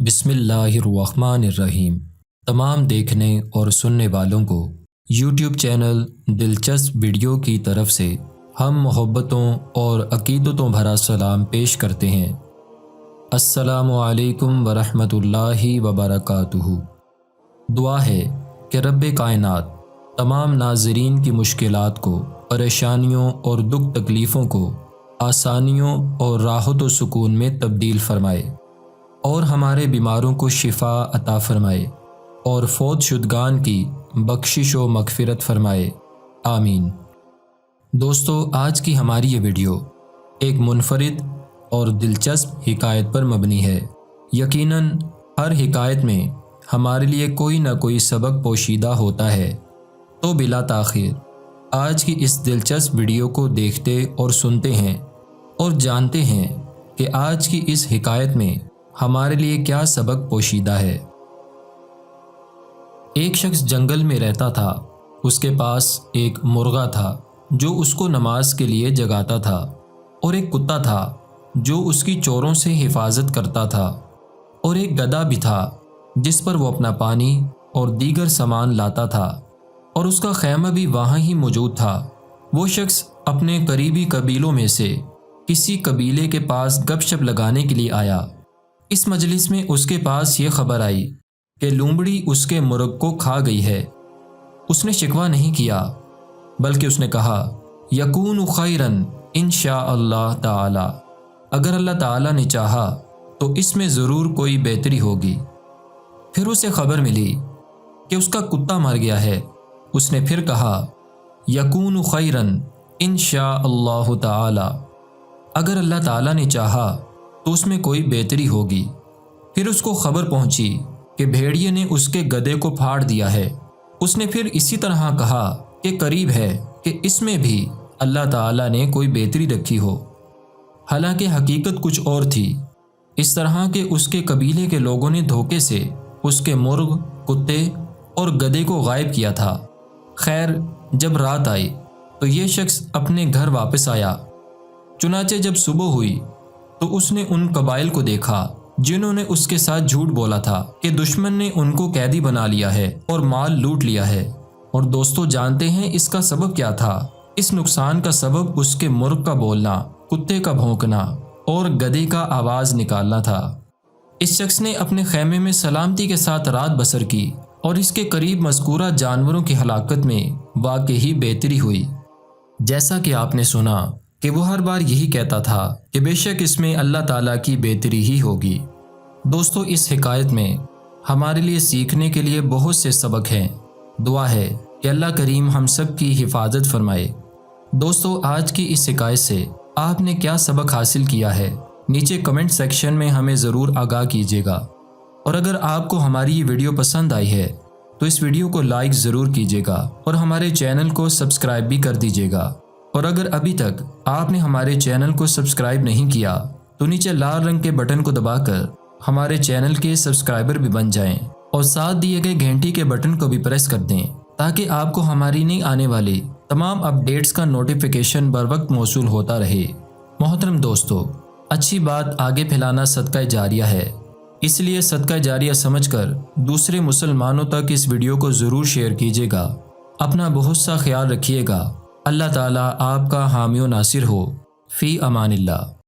بسم اللہ الرحمن الرحیم۔ تمام دیکھنے اور سننے والوں کو یوٹیوب چینل دلچسپ ویڈیو کی طرف سے ہم محبتوں اور عقیدتوں بھرا سلام پیش کرتے ہیں۔ السلام علیکم ورحمۃ اللہ وبرکاتہ۔ دعا ہے کہ رب کائنات تمام ناظرین کی مشکلات کو، پریشانیوں اور دکھ تکلیفوں کو آسانیوں اور راحت و سکون میں تبدیل فرمائے، اور ہمارے بیماروں کو شفا عطا فرمائے، اور فوت شدگان کی بخشش و مغفرت فرمائے، آمین۔ دوستو، آج کی ہماری یہ ویڈیو ایک منفرد اور دلچسپ حکایت پر مبنی ہے۔ یقیناً ہر حکایت میں ہمارے لیے کوئی نہ کوئی سبق پوشیدہ ہوتا ہے، تو بلا تاخیر آج کی اس دلچسپ ویڈیو کو دیکھتے اور سنتے ہیں اور جانتے ہیں کہ آج کی اس حکایت میں ہمارے لیے کیا سبق پوشیدہ ہے۔ ایک شخص جنگل میں رہتا تھا۔ اس کے پاس ایک مرغا تھا جو اس کو نماز کے لیے جگاتا تھا، اور ایک کتا تھا جو اس کی چوروں سے حفاظت کرتا تھا، اور ایک گدھا بھی تھا جس پر وہ اپنا پانی اور دیگر سامان لاتا تھا، اور اس کا خیمہ بھی وہاں ہی موجود تھا۔ وہ شخص اپنے قریبی قبیلوں میں سے کسی قبیلے کے پاس گپ شپ لگانے کے لیے آیا۔ اس مجلس میں اس کے پاس یہ خبر آئی کہ لومڑی اس کے مرغ کو کھا گئی ہے۔ اس نے شکوہ نہیں کیا، بلکہ اس نے کہا، یکون خیرن انشاء اللہ تعالی، اگر اللہ تعالی نے چاہا تو اس میں ضرور کوئی بہتری ہوگی۔ پھر اسے خبر ملی کہ اس کا کتا مر گیا ہے۔ اس نے پھر کہا، یکون خیرن انشاء اللہ تعالی، اگر اللہ تعالی نے چاہا تو اس میں کوئی بہتری ہوگی۔ پھر اس کو خبر پہنچی کہ بھیڑیے نے اس کے گدھے کو پھاڑ دیا ہے۔ اس نے پھر اسی طرح کہا کہ قریب ہے کہ اس میں بھی اللہ تعالی نے کوئی بہتری رکھی ہو، حالانکہ حقیقت کچھ اور تھی۔ اس طرح کہ اس کے قبیلے کے لوگوں نے دھوکے سے اس کے مرغ، کتے اور گدھے کو غائب کیا تھا۔ خیر، جب رات آئی تو یہ شخص اپنے گھر واپس آیا۔ چنانچہ جب صبح ہوئی تو اس نے ان قبائل کو دیکھا جنہوں نے اس کے ساتھ جھوٹ بولا تھا کہ دشمن نے ان کو قیدی بنا لیا ہے اور مال لوٹ لیا ہے۔ اور دوستو، جانتے ہیں اس کا سبب کیا تھا؟ اس نقصان کا سبب اس کے مرغ کا بولنا، کتے کا بھونکنا اور گدھے کا آواز نکالنا تھا۔ اس شخص نے اپنے خیمے میں سلامتی کے ساتھ رات بسر کی، اور اس کے قریب مذکورہ جانوروں کی ہلاکت میں واقعی بہتری ہوئی۔ جیسا کہ آپ نے سنا کہ وہ ہر بار یہی کہتا تھا کہ بے شک اس میں اللہ تعالیٰ کی بہتری ہی ہوگی۔ دوستو، اس حکایت میں ہمارے لیے سیکھنے کے لیے بہت سے سبق ہیں۔ دعا ہے کہ اللہ کریم ہم سب کی حفاظت فرمائے۔ دوستو، آج کی اس حکایت سے آپ نے کیا سبق حاصل کیا ہے؟ نیچے کمنٹ سیکشن میں ہمیں ضرور آگاہ کیجیے گا، اور اگر آپ کو ہماری یہ ویڈیو پسند آئی ہے تو اس ویڈیو کو لائک ضرور کیجیے گا، اور ہمارے چینل کو سبسکرائب بھی کر دیجیے گا۔ اور اگر ابھی تک آپ نے ہمارے چینل کو سبسکرائب نہیں کیا تو نیچے لال رنگ کے بٹن کو دبا کر ہمارے چینل کے سبسکرائبر بھی بن جائیں، اور ساتھ دیے گئے گھنٹی کے بٹن کو بھی پریس کر دیں تاکہ آپ کو ہماری نئی آنے والی تمام اپڈیٹس کا نوٹیفیکیشن بر وقت موصول ہوتا رہے۔ محترم دوستو، اچھی بات آگے پھیلانا صدقہ جاریہ ہے، اس لیے صدقہ جاریہ سمجھ کر دوسرے مسلمانوں تک اس ویڈیو کو ضرور شیئر کیجیے گا۔ اپنا بہت سا خیال رکھیے گا۔ اللہ تعالیٰ آپ کا حامی و ناصر ہو۔ فی امان اللہ۔